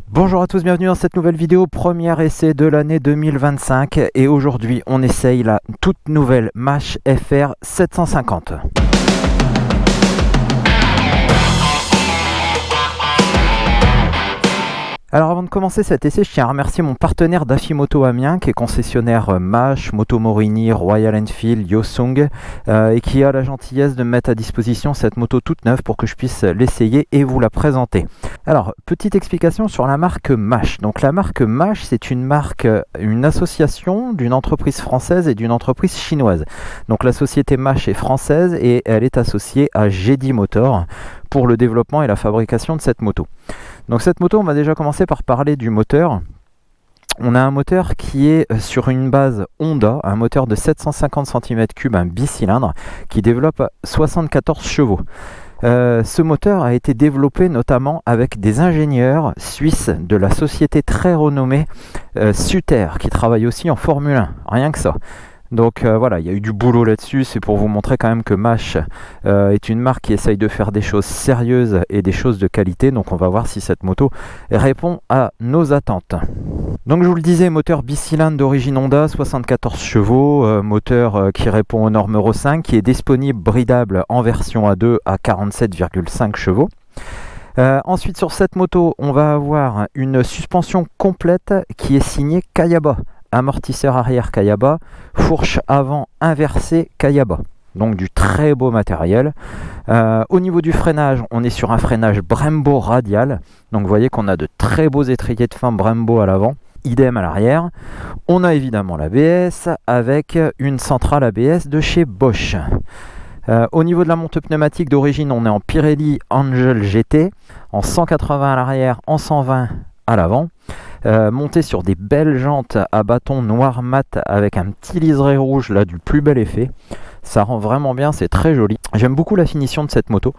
Bonjour à tous, bienvenue dans cette nouvelle vidéo, premier essai de l'année 2025 et aujourd'hui on essaye la toute nouvelle Mash FR 750. Alors avant de commencer cet essai, je tiens à remercier mon partenaire Dafimoto Amiens qui est concessionnaire Mash, Moto Morini, Royal Enfield, Yosung et qui a la gentillesse de me mettre à disposition cette moto toute neuve pour que je puisse l'essayer et vous la présenter. Alors, petite explication sur la marque Mash. Donc la marque Mash, c'est une marque, une association d'une entreprise française et d'une entreprise chinoise. Donc la société Mash est française et elle est associée à GD Motor pour le développement et la fabrication de cette moto. Donc cette moto, on va déjà commencer par parler du moteur. On a un moteur qui est sur une base Honda, un moteur de 750 cm3, un bicylindre, qui développe 74 chevaux. Ce moteur a été développé notamment avec des ingénieurs suisses de la société très renommée Suter, qui travaille aussi en Formule 1, rien que ça. Donc voilà, il y a eu du boulot là-dessus, c'est pour vous montrer quand même que Mash est une marque qui essaye de faire des choses sérieuses et des choses de qualité, donc on va voir si cette moto répond à nos attentes. Donc je vous le disais, moteur bicylindre d'origine Honda, 74 chevaux, moteur qui répond aux normes Euro 5, qui est disponible bridable en version A2 à 47,5 chevaux. Ensuite sur cette moto, on va avoir une suspension complète qui est signée Kayaba. Amortisseur arrière Kayaba, fourche avant inversée Kayaba. Donc du très beau matériel. Au niveau du freinage, on est sur un freinage Brembo radial. Donc vous voyez qu'on a de très beaux étriers de fin Brembo à l'avant. Idem à l'arrière. On a évidemment l'ABS avec une centrale ABS de chez Bosch. Au niveau de la monte pneumatique d'origine, on est en Pirelli Angel GT, en 180 à l'arrière, en 120 à l'avant. Monté sur des belles jantes à bâton noir mat avec un petit liseré rouge là du plus bel effet. Ça rend vraiment bien, c'est très joli. J'aime beaucoup la finition de cette moto.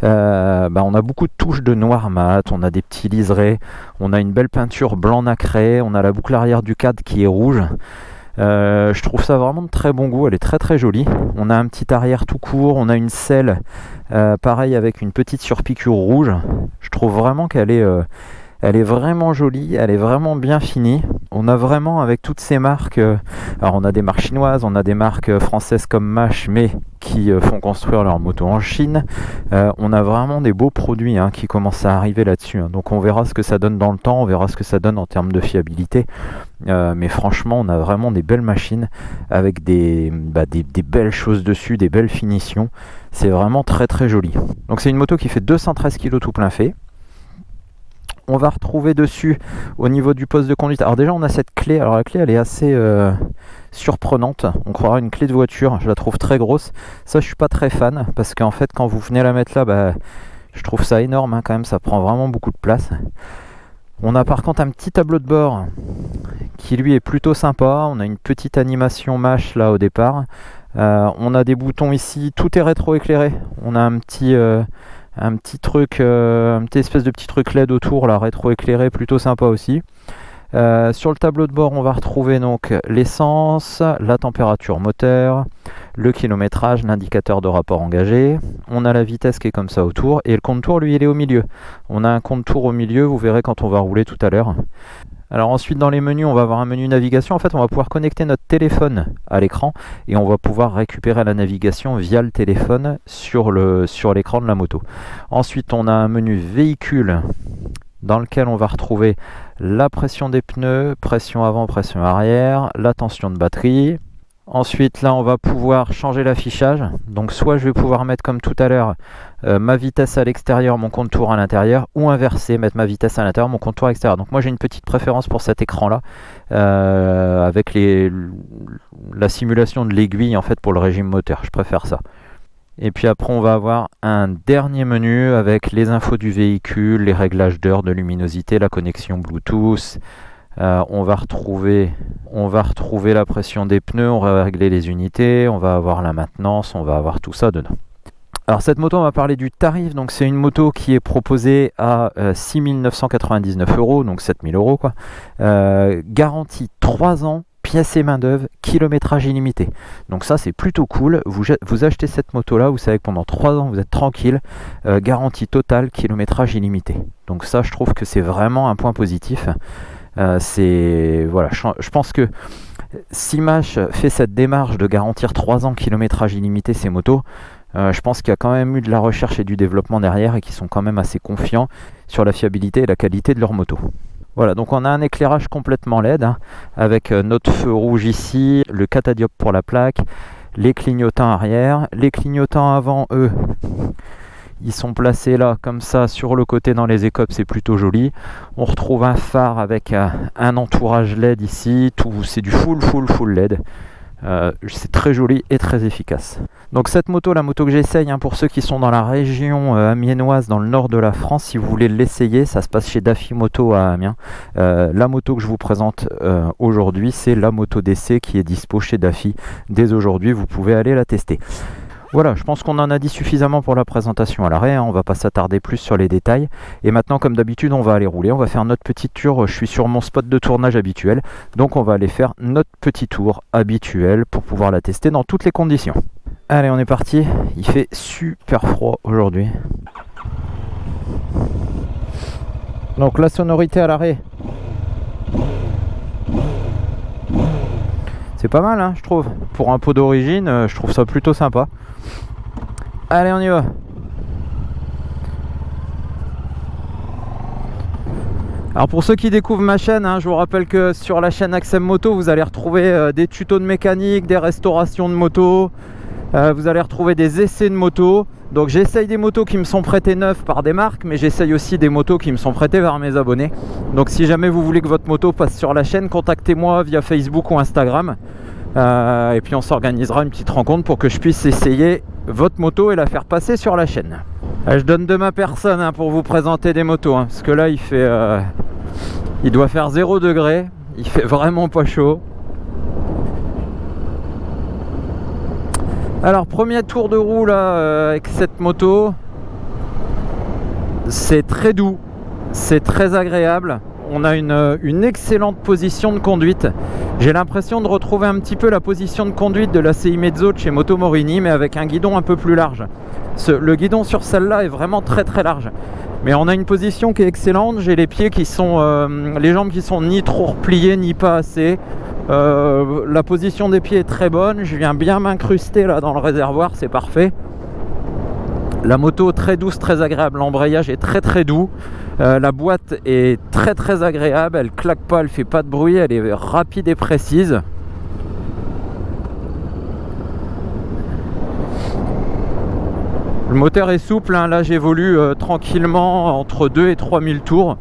On a beaucoup de touches de noir mat, on a des petits liserés, on a une belle peinture blanc nacré, on a la boucle arrière du cadre qui est rouge. Je trouve ça vraiment de très bon goût, elle est très très jolie. On a un petit arrière tout court, on a une selle pareil avec une petite surpiqûre rouge. Je trouve vraiment qu'elle est... Elle est vraiment jolie, elle est vraiment bien finie. On a vraiment avec toutes ces marques, alors on a des marques chinoises, on a des marques françaises comme Mash, mais qui font construire leurs motos en Chine. On a vraiment des beaux produits qui commencent à arriver là-dessus. Donc on verra ce que ça donne dans le temps, on verra ce que ça donne en termes de fiabilité. Mais franchement, on a vraiment des belles machines avec des belles choses dessus, des belles finitions. C'est vraiment très très joli. Donc c'est une moto qui fait 213 kg tout plein fait. On va retrouver dessus au niveau du poste de conduite. Alors déjà on a cette clé, alors la clé elle est assez surprenante. On croirait une clé de voiture, je la trouve très grosse. Ça je suis pas très fan parce qu'en fait quand vous venez la mettre là, je trouve ça énorme quand même, ça prend vraiment beaucoup de place. On a par contre un petit tableau de bord qui lui est plutôt sympa. On a une petite animation Mash là au départ. On a des boutons ici, tout est rétroéclairé. On a un petit truc, une petite espèce de petit truc LED autour, là, rétroéclairé, plutôt sympa aussi. Sur le tableau de bord, on va retrouver donc l'essence, la température moteur, le kilométrage, l'indicateur de rapport engagé. On a la vitesse qui est comme ça autour et le compte-tour, lui, il est au milieu. On a un compte-tour au milieu, vous verrez quand on va rouler tout à l'heure. Alors ensuite dans les menus, on va avoir un menu navigation. En fait, on va pouvoir connecter notre téléphone à l'écran et on va pouvoir récupérer la navigation via le téléphone sur l'écran de la moto. Ensuite, on a un menu véhicule dans lequel on va retrouver la pression des pneus, pression avant, pression arrière, la tension de batterie. Ensuite, là, on va pouvoir changer l'affichage. Donc, soit je vais pouvoir mettre comme tout à l'heure ma vitesse à l'extérieur, mon compte-tour à l'intérieur, ou inverser, mettre ma vitesse à l'intérieur, mon compte-tour à l'extérieur. Donc, moi, j'ai une petite préférence pour cet écran-là, avec la simulation de l'aiguille en fait pour le régime moteur. Je préfère ça. Et puis après, on va avoir un dernier menu avec les infos du véhicule, les réglages d'heure, de luminosité, la connexion Bluetooth. On va retrouver la pression des pneus, on va régler les unités, on va avoir la maintenance, on va avoir tout ça dedans. Alors cette moto, on va parler du tarif. Donc c'est une moto qui est proposée à 6 999 €, donc 7 000 € quoi. Garantie 3 ans pièces et main d'œuvre, kilométrage illimité. Donc ça c'est plutôt cool. Vous achetez cette moto là, vous savez que pendant 3 ans vous êtes tranquille, garantie totale, kilométrage illimité. Donc ça je trouve que c'est vraiment un point positif. Voilà, je pense que si Mash fait cette démarche de garantir 3 ans kilométrage illimité ces motos, je pense qu'il y a quand même eu de la recherche et du développement derrière et qu'ils sont quand même assez confiants sur la fiabilité et la qualité de leur moto. Voilà, donc on a un éclairage complètement LED avec notre feu rouge ici, le catadiop pour la plaque, les clignotants arrière. Les clignotants avant, eux, ils sont placés là comme ça sur le côté dans les écopes, c'est plutôt joli. On retrouve un phare avec un entourage LED ici, c'est du full LED. C'est très joli et très efficace. Donc cette moto, la moto que j'essaye, pour ceux qui sont dans la région amiénoise, dans le nord de la France, si vous voulez l'essayer, ça se passe chez Daffy Moto à Amiens. La moto que je vous présente aujourd'hui, c'est la moto d'essai qui est dispo chez Daffy. Dès aujourd'hui, vous pouvez aller la tester. Voilà, je pense qu'on en a dit suffisamment pour la présentation à l'arrêt, on va pas s'attarder plus sur les détails. Et maintenant, comme d'habitude, on va aller rouler, on va faire notre petite tour. Je suis sur mon spot de tournage habituel, donc on va aller faire notre petit tour habituel pour pouvoir la tester dans toutes les conditions. Allez, on est parti, il fait super froid aujourd'hui. Donc la sonorité à l'arrêt, c'est pas mal, je trouve. Pour un pot d'origine, je trouve ça plutôt sympa. Allez, on y va. Alors pour ceux qui découvrent ma chaîne, je vous rappelle que sur la chaîne Axem Moto, vous allez retrouver des tutos de mécanique, des restaurations de motos, vous allez retrouver des essais de motos. Donc j'essaye des motos qui me sont prêtées neuves par des marques, mais j'essaye aussi des motos qui me sont prêtées par mes abonnés. Donc si jamais vous voulez que votre moto passe sur la chaîne, contactez-moi via Facebook ou Instagram. Et puis on s'organisera une petite rencontre pour que je puisse essayer votre moto et la faire passer sur la chaîne. Je donne de ma personne pour vous présenter des motos, parce que là il doit faire 0 degré, il fait vraiment pas chaud. Alors premier tour de roue là avec cette moto, c'est très doux, c'est très agréable. On a une excellente position de conduite. J'ai l'impression de retrouver un petit peu la position de conduite de la CI Mezzo de chez Moto Morini, mais avec un guidon un peu plus large. Le guidon sur celle-là est vraiment très large. Mais on a une position qui est excellente. J'ai les pieds qui sont, les jambes qui sont ni trop repliées ni pas assez. La position des pieds est très bonne. Je viens bien m'incruster là dans le réservoir, c'est parfait. La moto très douce, très agréable. L'embrayage est très doux. La boîte est très agréable. Elle claque pas, elle fait pas de bruit. Elle est rapide et précise. Le moteur est souple. Là j'évolue tranquillement entre 2 et 3000 tours.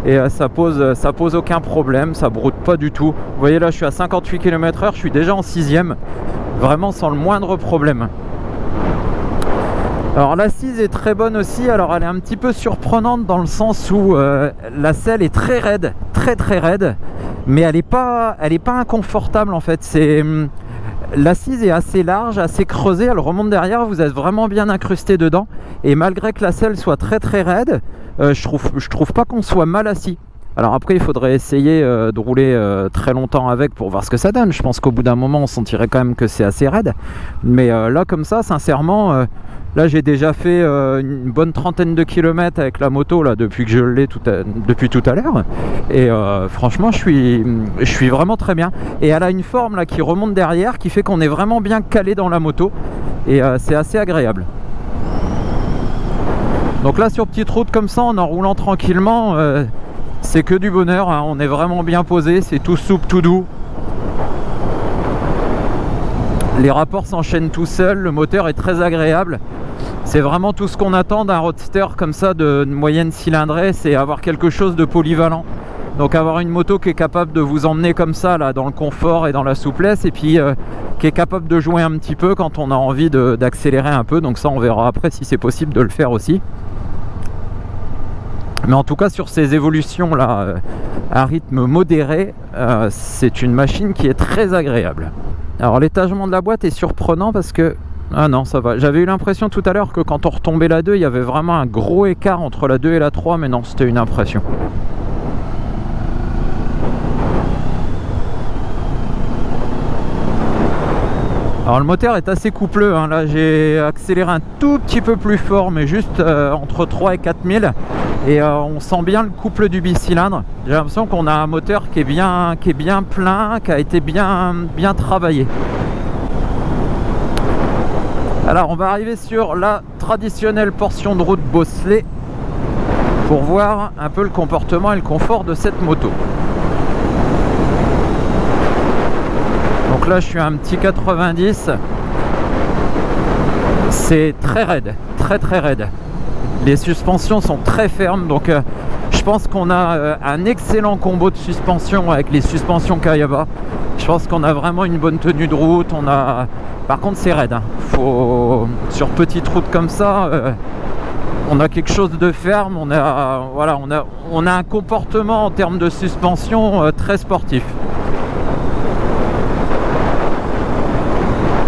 Et ça pose aucun problème. Ça broute pas du tout. Vous voyez là, je suis à 58 km/h. Je suis déjà en 6ème. Vraiment sans le moindre problème. Alors l'assise est très bonne aussi, alors elle est un petit peu surprenante dans le sens où la selle est très raide, très raide, mais elle est pas inconfortable en fait. L'assise est assez large, assez creusée, elle remonte derrière, vous êtes vraiment bien incrusté dedans, et malgré que la selle soit très raide, je trouve pas qu'on soit mal assis. Alors après il faudrait essayer de rouler très longtemps avec pour voir ce que ça donne. Je pense qu'au bout d'un moment on sentirait quand même que c'est assez raide, mais là comme ça sincèrement, là j'ai déjà fait une bonne trentaine de kilomètres avec la moto là depuis que je l'ai depuis tout à l'heure, et franchement je suis vraiment très bien, et elle a une forme là qui remonte derrière qui fait qu'on est vraiment bien calé dans la moto, et c'est assez agréable. Donc là sur petite route comme ça, en roulant tranquillement, c'est que du bonheur, on est vraiment bien posé, c'est tout souple, tout doux. Les rapports s'enchaînent tout seuls, le moteur est très agréable. C'est vraiment tout ce qu'on attend d'un roadster comme ça de moyenne cylindrée, c'est avoir quelque chose de polyvalent. Donc avoir une moto qui est capable de vous emmener comme ça là, dans le confort et dans la souplesse, et puis qui est capable de jouer un petit peu quand on a envie d'accélérer un peu. Donc ça on verra après si c'est possible de le faire aussi. Mais en tout cas sur ces évolutions là à rythme modéré, c'est une machine qui est très agréable. Alors l'étagement de la boîte est surprenant parce que... Ah non, ça va. J'avais eu l'impression tout à l'heure que quand on retombait la 2, il y avait vraiment un gros écart entre la 2 et la 3, mais non, c'était une impression. Alors le moteur est assez coupleux, hein. Là j'ai accéléré un tout petit peu plus fort, mais juste entre 3 et 4000, et on sent bien le couple du bicylindre. J'ai l'impression qu'on a un moteur qui est bien plein, qui a été bien travaillé. Alors on va arriver sur la traditionnelle portion de route bosselée pour voir un peu le comportement et le confort de cette moto. Donc là je suis à un petit 90, c'est très raide, très raide. Les suspensions sont très fermes, donc je pense qu'on a un excellent combo de suspension avec les suspensions Kayaba. Je pense qu'on a vraiment une bonne tenue de route. Par contre c'est raide, hein. Sur petite route comme ça, on a quelque chose de ferme. On a un comportement en termes de suspension très sportif.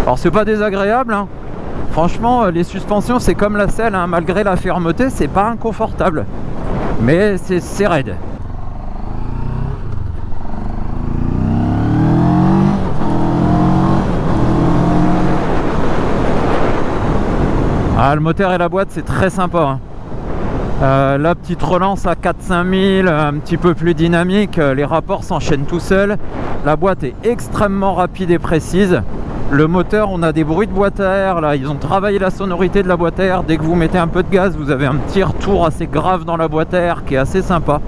Alors c'est pas désagréable, hein. Franchement les suspensions c'est comme la selle, hein. Malgré la fermeté c'est pas inconfortable, mais c'est raide. Ah, le moteur et la boîte c'est très sympa, hein. La petite relance à 4-5000, un petit peu plus dynamique, les rapports s'enchaînent tout seuls. La boîte est extrêmement rapide et précise. Le moteur, on a des bruits de boîte à air, là, ils ont travaillé la sonorité de la boîte à air. Dès que vous mettez un peu de gaz, vous avez un petit retour assez grave dans la boîte à air qui est assez sympa.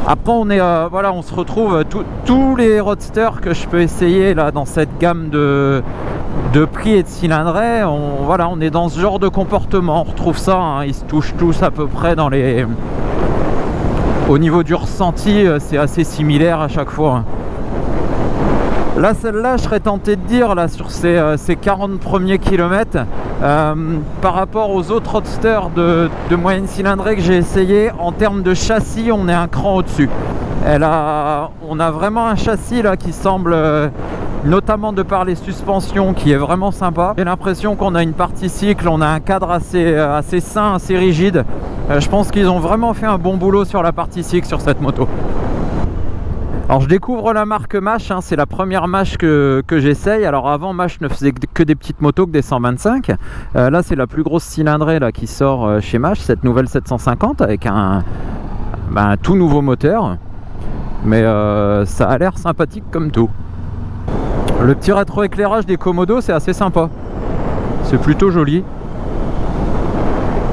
Après on se retrouve tous les roadsters que je peux essayer là dans cette gamme de prix et de cylindrée. On est dans ce genre de comportement, on retrouve ça, hein. Ils se touchent tous à peu près au niveau du ressenti, c'est assez similaire à chaque fois, hein. Là, celle-là, je serais tenté de dire, là, sur ces 40 premiers kilomètres, par rapport aux autres roadsters de moyenne cylindrée que j'ai essayé, en termes de châssis, on est un cran au-dessus. On a vraiment un châssis là qui semble, notamment de par les suspensions, qui est vraiment sympa. J'ai l'impression qu'on a une partie cycle, on a un cadre assez sain, assez rigide. Je pense qu'ils ont vraiment fait un bon boulot sur la partie cycle sur cette moto. Alors je découvre la marque Mash, hein, c'est la première Mash que j'essaye. Alors avant Mash ne faisait que des petites motos, que des 125. Là c'est la plus grosse cylindrée là, qui sort chez Mash, cette nouvelle 750 avec un tout nouveau moteur. Mais ça a l'air sympathique comme tout. Le petit rétroéclairage des Komodo c'est assez sympa. C'est plutôt joli.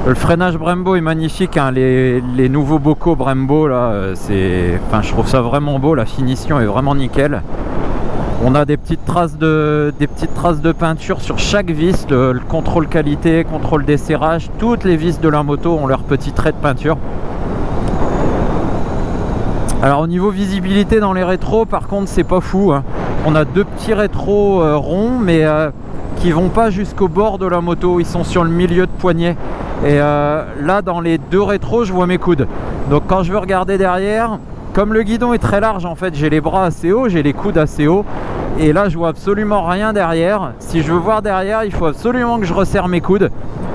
Le freinage Brembo est magnifique, hein. Les nouveaux bocaux Brembo là, je trouve ça vraiment beau, la finition est vraiment nickel. On a des petites traces de peinture sur chaque vis, le contrôle qualité, contrôle desserrage, toutes les vis de la moto ont leur petit trait de peinture. Alors au niveau visibilité dans les rétros, par contre c'est pas fou, hein. On a deux petits rétros ronds, mais qui vont pas jusqu'au bord de la moto, ils sont sur le milieu de poignet. Et là dans les deux rétros je vois mes coudes, donc quand je veux regarder derrière, comme le guidon est très large, en fait j'ai les bras assez hauts, j'ai les coudes assez hauts, et là je vois absolument rien derrière. Si je veux voir derrière, il faut absolument que je resserre mes coudes.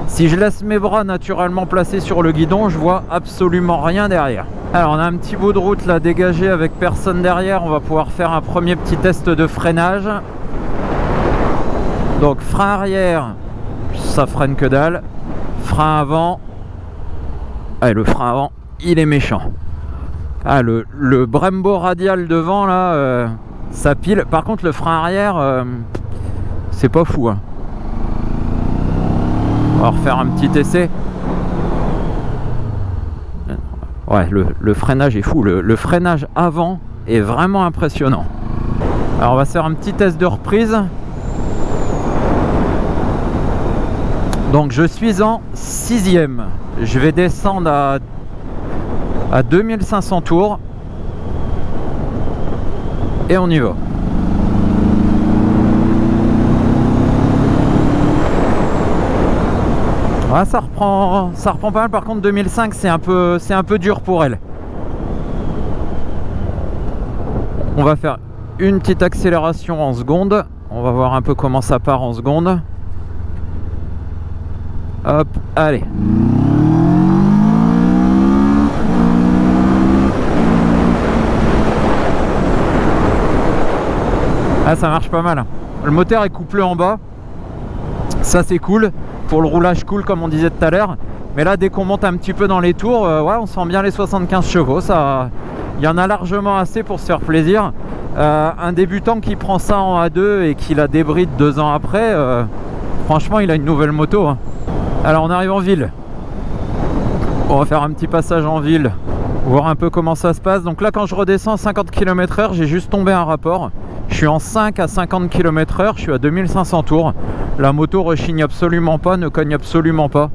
Si je laisse mes bras naturellement placés sur le guidon, je vois absolument rien derrière. Alors on a un petit bout de route là dégagé avec personne derrière, on va pouvoir faire un premier petit test de freinage. Donc frein arrière, ça freine que dalle. Frein avant, le frein avant il est méchant. Le Brembo radial devant là, ça pile. Par contre le frein arrière, c'est pas fou, hein. On va refaire un petit essai. Ouais, le freinage est fou, le freinage avant est vraiment impressionnant. Alors on va faire un petit test de reprise. Donc je suis en 6e, je vais descendre à 2500 tours et on y va. Ah, ça reprend pas mal. Par contre 2005 c'est un peu dur pour elle. On va faire une petite accélération en seconde, on va voir un peu comment ça part en seconde. Hop, allez. Ah, ça marche pas mal. Le moteur est couplé en bas. Ça c'est cool. Pour le roulage cool comme on disait tout à l'heure. Mais là dès qu'on monte un petit peu dans les tours, ouais, on sent bien les 75 chevaux. Ça, il y en a largement assez pour se faire plaisir. Un débutant qui prend ça en A2 et qui la débride 2 ans après, franchement il a une nouvelle moto, hein. Alors on arrive en ville. On va faire un petit passage en ville, voir un peu comment ça se passe. Donc là quand je redescends à 50 km/h, j'ai juste tombé un rapport. Je suis en 5 à 50 km/h, je suis à 2500 tours. La moto rechigne absolument pas, ne cogne absolument pas.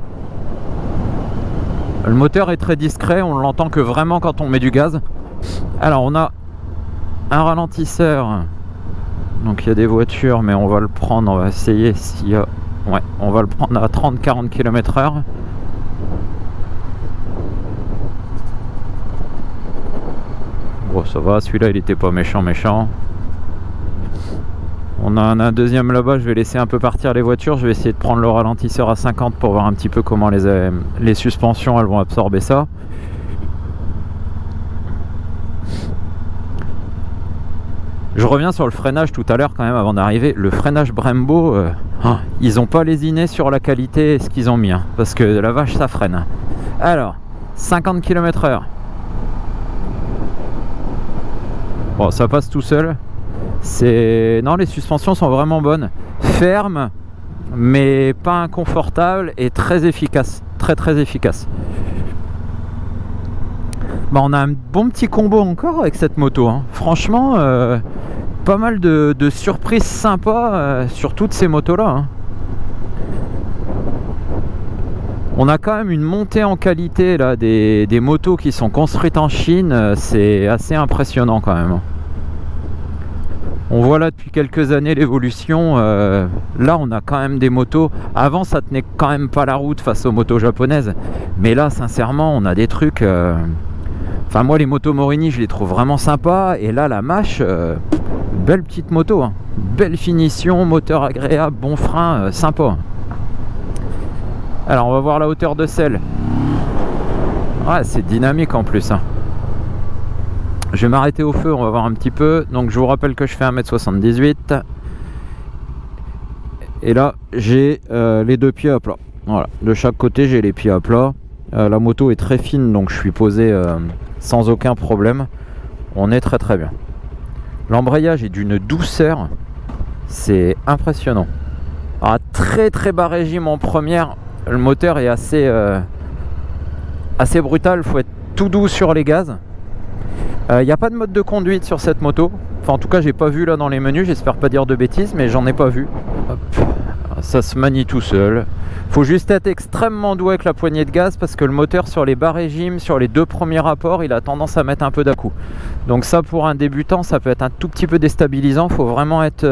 Le moteur est très discret, on l'entend que vraiment quand on met du gaz. Alors on a un ralentisseur. Donc il y a des voitures, mais on va le prendre, on va essayer s'il y a... Ouais, on va le prendre à 30-40 km/h. Bon, ça va, celui-là il était pas méchant. On a un deuxième là-bas, je vais laisser un peu partir les voitures. Je vais essayer de prendre le ralentisseur à 50 pour voir un petit peu comment les suspensions elles vont absorber ça. Je reviens sur le freinage tout à l'heure quand même avant d'arriver. Le freinage Brembo, ils n'ont pas lésiné sur la qualité et ce qu'ils ont mis, hein, parce que la vache ça freine. Alors, 50 km/h. Bon, ça passe tout seul. Non, les suspensions sont vraiment bonnes, fermes mais pas inconfortables et très efficaces, très efficaces. Bah, on a un bon petit combo encore avec cette moto, hein. Franchement, pas mal de surprises sympas sur toutes ces motos là, hein. On a quand même une montée en qualité là des motos qui sont construites en Chine, c'est assez impressionnant quand même. On voit là depuis quelques années l'évolution. Là on a quand même des motos. Avant ça tenait quand même pas la route face aux motos japonaises. Mais là sincèrement on a des trucs... Enfin moi les motos Morini je les trouve vraiment sympas. Et là la Mach, belle petite moto, hein. Belle finition, moteur agréable, bon frein, sympa. Alors on va voir la hauteur de selle. Ouais, c'est dynamique en plus, hein. Je vais m'arrêter au feu, on va voir un petit peu. Donc je vous rappelle que je fais 1m78. Et là j'ai les deux pieds à plat. Voilà, de chaque côté j'ai les pieds à plat. La moto est très fine donc je suis posé sans aucun problème. On est très bien. L'embrayage est d'une douceur, c'est impressionnant. À très bas régime en première, le moteur est assez brutal, il faut être tout doux sur les gaz. Il n'y a pas de mode de conduite sur cette moto. Enfin en tout cas j'ai pas vu là dans les menus, j'espère pas dire de bêtises, mais j'en ai pas vu. Hop. Ça se manie tout seul. Faut juste être extrêmement doué avec la poignée de gaz parce que le moteur sur les bas régimes, sur les 2 premiers rapports, il a tendance à mettre un peu d'à-coup. Donc ça pour un débutant ça peut être un tout petit peu déstabilisant. Faut vraiment être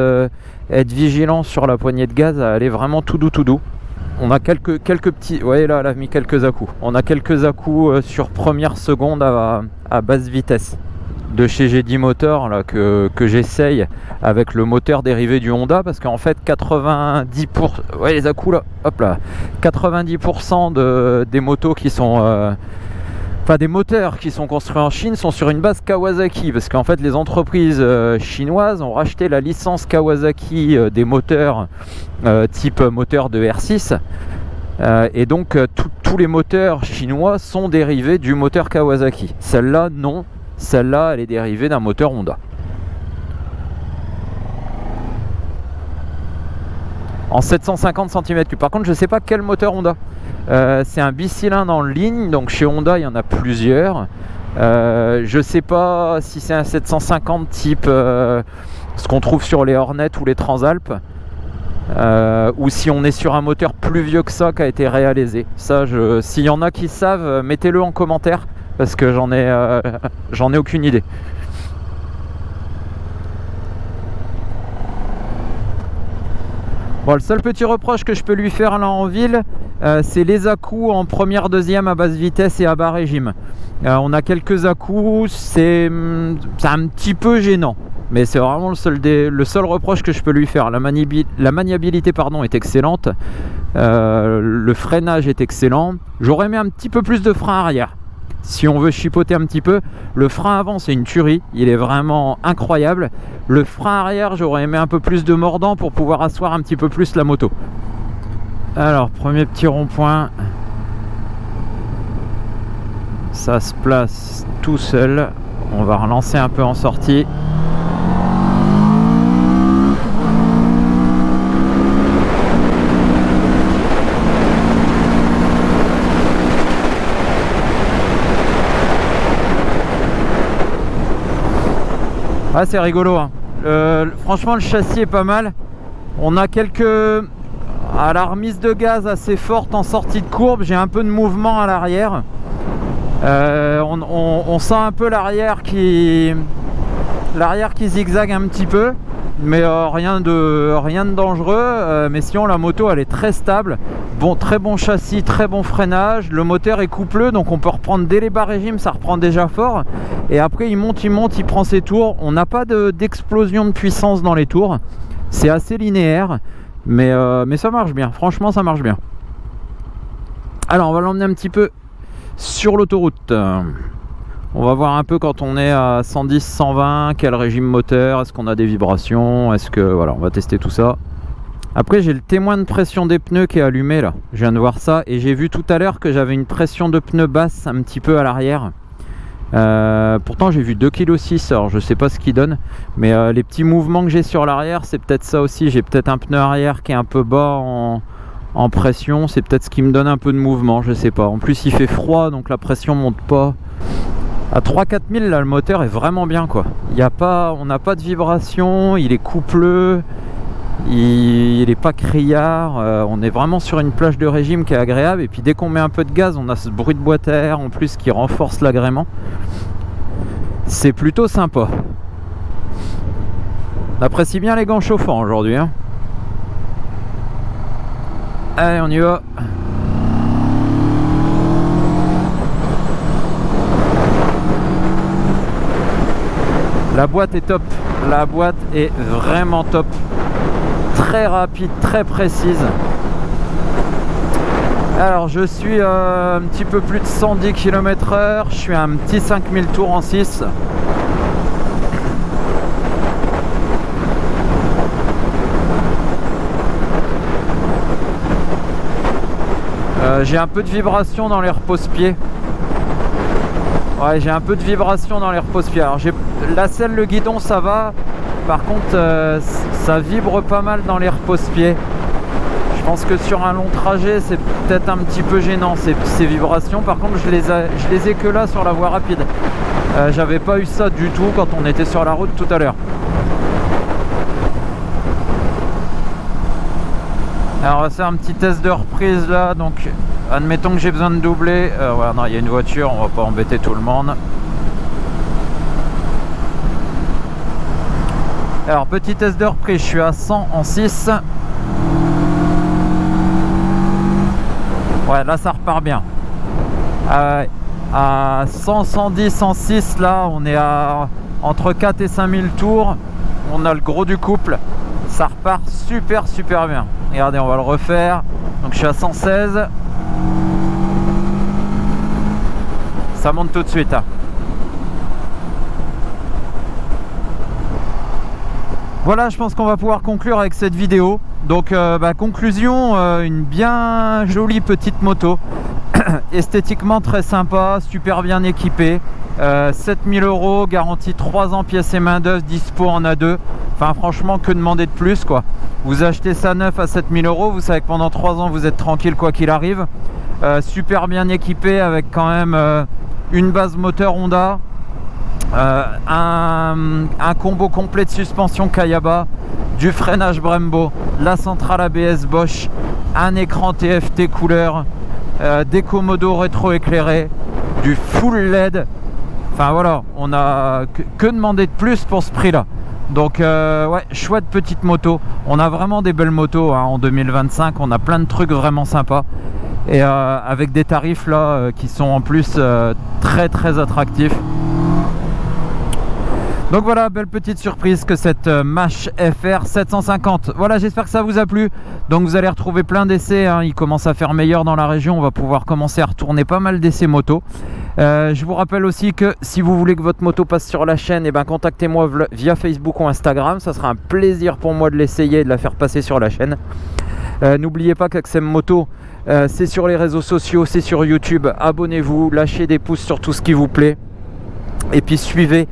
vigilant sur la poignée de gaz, à aller vraiment tout doux. On a quelques petits... Ouais là elle a mis quelques à-coups. On a quelques à-coups sur première seconde à basse vitesse. De chez GD Motor là, que j'essaye avec le moteur dérivé du Honda parce qu'en fait 90%, ouais les à-coups là, hop là, 90% des motos qui sont des moteurs qui sont construits en Chine sont sur une base Kawasaki parce qu'en fait les entreprises chinoises ont racheté la licence Kawasaki des moteurs type moteur de R6 et donc tous les moteurs chinois sont dérivés du moteur Kawasaki. Celle-là non. Celle-là, elle est dérivée d'un moteur Honda. En 750 cm3. Par contre, je ne sais pas quel moteur Honda. C'est un bicylindre en ligne. Donc chez Honda, il y en a plusieurs. Je ne sais pas si c'est un 750 type ce qu'on trouve sur les Hornet ou les Transalp. Ou si on est sur un moteur plus vieux que ça qui a été réalisé. Ça, s'il y en a qui savent, mettez-le en commentaire. Parce que j'en ai aucune idée. Bon, le seul petit reproche que je peux lui faire là en ville, c'est les à-coups en première, deuxième à basse vitesse et à bas régime. On a quelques à-coups, c'est un petit peu gênant. Mais c'est vraiment le seul reproche que je peux lui faire. La maniabilité pardon, est excellente. Le freinage est excellent. J'aurais mis un petit peu plus de frein arrière. si on veut chipoter un petit peu. Le frein avant c'est une tuerie, il est vraiment incroyable. Le frein arrière, j'aurais aimé un peu plus de mordant pour pouvoir asseoir un petit peu plus la moto. Alors premier petit rond-point, ça se place tout seul. On va relancer un peu en sortie. Ah, c'est rigolo, hein. Franchement le châssis est pas mal. On a à la remise de gaz assez forte en sortie de courbe. J'ai un peu de mouvement à l'arrière. On sent un peu l'arrière qui zigzague un petit peu, mais rien de dangereux. Mais sinon la moto elle est très stable. Bon, très bon châssis, très bon freinage. Le moteur est coupleux, donc on peut reprendre dès les bas régimes, ça reprend déjà fort. Et après il monte, il prend ses tours. On n'a pas d'explosion de puissance dans les tours. C'est assez linéaire, mais ça marche bien. Franchement, ça marche bien. Alors on va l'emmener un petit peu sur l'autoroute. On va voir un peu quand on est à 110, 120, quel régime moteur, est-ce qu'on a des vibrations, voilà, on va tester tout ça. Après j'ai le témoin de pression des pneus qui est allumé là, je viens de voir ça, et j'ai vu tout à l'heure que j'avais une pression de pneus basse un petit peu à l'arrière. Pourtant j'ai vu 2,6 kg, alors je sais pas ce qu'il donne, mais les petits mouvements que j'ai sur l'arrière, c'est peut-être ça aussi. J'ai peut-être un pneu arrière qui est un peu bas en pression, c'est peut-être ce qui me donne un peu de mouvement, je sais pas. En plus il fait froid, donc la pression monte pas. À 3-4 000 là, le moteur est vraiment bien quoi. On n'a pas de vibration, il est coupleux, il est pas criard. On est vraiment sur une plage de régime qui est agréable. Et puis dès qu'on met un peu de gaz, on a ce bruit de boîte à air en plus qui renforce l'agrément. C'est plutôt sympa. On apprécie bien les gants chauffants aujourd'hui, hein. Allez, on y va. La boîte est top. La boîte est vraiment top. Très rapide, très précise. Alors je suis un petit peu plus de 110 km/h. Je suis à un petit 5000 tours en 6. J'ai un peu de vibration dans les repose-pieds. Ouais, j'ai un peu de vibration dans les repose-pieds. Alors la selle, le guidon, ça va. Par contre, ça vibre pas mal dans les repose-pieds. Je pense que sur un long trajet, c'est peut-être un petit peu gênant ces vibrations. Par contre, je les ai que là sur la voie rapide. J'avais pas eu ça du tout quand on était sur la route tout à l'heure. Alors on va faire un petit test de reprise là. Donc admettons que j'ai besoin de doubler. Ouais, non, il y a une voiture, on va pas embêter tout le monde. Alors petit test de reprise, je suis à 100 en 6. Ouais, là ça repart bien. À 100, 110 en 6, là on est à entre 4 et 5000 tours. On a le gros du couple. Ça repart super bien. Regardez, on va le refaire. Donc je suis à 116. Ça monte tout de suite, hein. Voilà, je pense qu'on va pouvoir conclure avec cette vidéo. Donc conclusion, une bien jolie petite moto. Esthétiquement très sympa, super bien équipée. 7000 €, garantie 3 ans pièces et main d'œuvre, dispo en A2. Enfin franchement, que demander de plus quoi. Vous achetez ça neuf à 7000 €, vous savez que pendant 3 ans vous êtes tranquille quoi qu'il arrive. Super bien équipé avec quand même une base moteur Honda, un combo complet de suspension Kayaba, du freinage Brembo, la centrale ABS Bosch, un écran TFT couleur, des commodos rétro-éclairés, du full LED. Enfin voilà, on a que demander de plus pour ce prix là. Donc ouais, chouette petite moto. On a vraiment des belles motos hein, en 2025. On a plein de trucs vraiment sympas. Et avec des tarifs là qui sont en plus très attractifs. Donc voilà, belle petite surprise que cette Mash FR 750. Voilà, j'espère que ça vous a plu. Donc vous allez retrouver plein d'essais, hein. Il commence à faire meilleur dans la région. On va pouvoir commencer à retourner pas mal d'essais moto. Je vous rappelle aussi que si vous voulez que votre moto passe sur la chaîne, et ben contactez-moi via Facebook ou Instagram. Ça sera un plaisir pour moi de l'essayer et de la faire passer sur la chaîne. N'oubliez pas qu'Axem Moto, c'est sur les réseaux sociaux, c'est sur YouTube. Abonnez-vous, lâchez des pouces sur tout ce qui vous plaît. Et puis suivez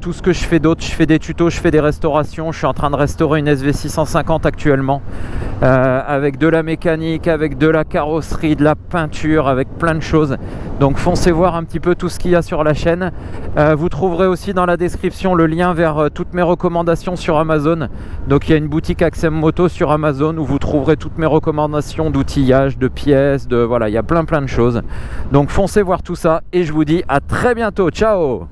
tout ce que je fais d'autre. Je fais des tutos, je fais des restaurations. Je suis en train de restaurer une SV650 actuellement, avec de la mécanique, avec de la carrosserie, de la peinture, avec plein de choses. Donc foncez voir un petit peu tout ce qu'il y a sur la chaîne. Vous trouverez aussi dans la description le lien vers toutes mes recommandations sur Amazon. Donc il y a une boutique Axem Moto sur Amazon où vous trouverez toutes mes recommandations d'outillage, de pièces, voilà, il y a plein de choses. Donc foncez voir tout ça et je vous dis à très bientôt. Ciao!